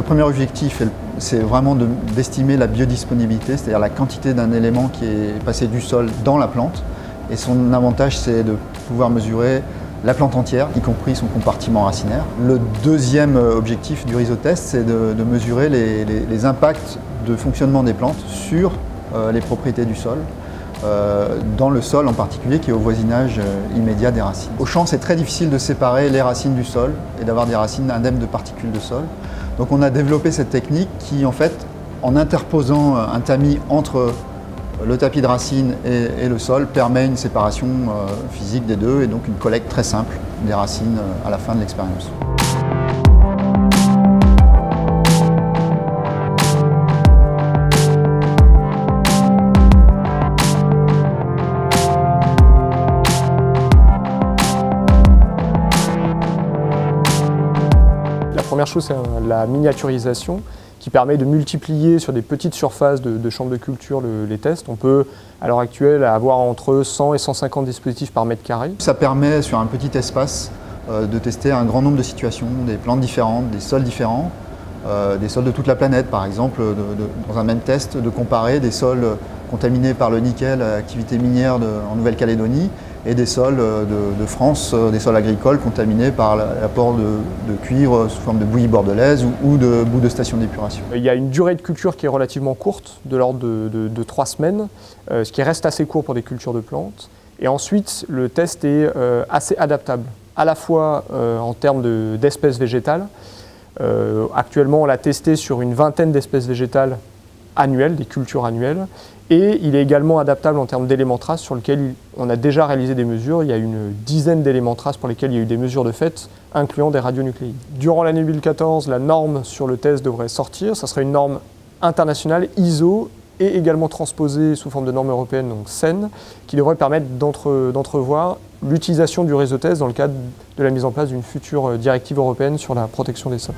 premier objectif, c'est vraiment d'estimer la biodisponibilité, c'est-à-dire la quantité d'un élément qui est passé du sol dans la plante. Et son avantage, c'est de pouvoir mesurer la plante entière, y compris son compartiment racinaire. Le deuxième objectif du rhizotest, c'est de mesurer les impacts de fonctionnement des plantes sur les propriétés du sol, dans le sol en particulier qui est au voisinage immédiat des racines. Au champ, c'est très difficile de séparer les racines du sol et d'avoir des racines indemnes de particules de sol. Donc on a développé cette technique qui, en fait, en interposant un tamis entre le tapis de racines et le sol, permet une séparation physique des deux et donc une collecte très simple des racines à la fin de l'expérience. La première chose, c'est la miniaturisation qui permet de multiplier sur des petites surfaces de chambres de culture les tests. On peut, à l'heure actuelle, avoir entre 100 et 150 dispositifs par mètre carré. Ça permet, sur un petit espace, de tester un grand nombre de situations, des plantes différentes, des sols différents, des sols de toute la planète, par exemple, dans un même test, de comparer des sols contaminés par le nickel à activité minière en Nouvelle-Calédonie et des sols de France, des sols agricoles contaminés par l'apport de cuivre sous forme de bouillie bordelaise ou de boue de station d'épuration. Il y a une durée de culture qui est relativement courte, de l'ordre de 3 semaines, ce qui reste assez court pour des cultures de plantes. Et ensuite, le test est assez adaptable, à la fois en termes d'espèces végétales. Actuellement, on l'a testé sur une vingtaine d'espèces végétales annuelles, des cultures annuelles, et il est également adaptable en termes d'éléments traces sur lesquels on a déjà réalisé des mesures. Il y a une dizaine d'éléments traces pour lesquels il y a eu des mesures de fait, incluant des radionucléides. Durant l'année 2014, la norme sur le test devrait sortir. Ça serait une norme internationale ISO et également transposée sous forme de norme européenne, donc SEN, qui devrait permettre d'entrevoir l'utilisation du rhizotest dans le cadre de la mise en place d'une future directive européenne sur la protection des sols.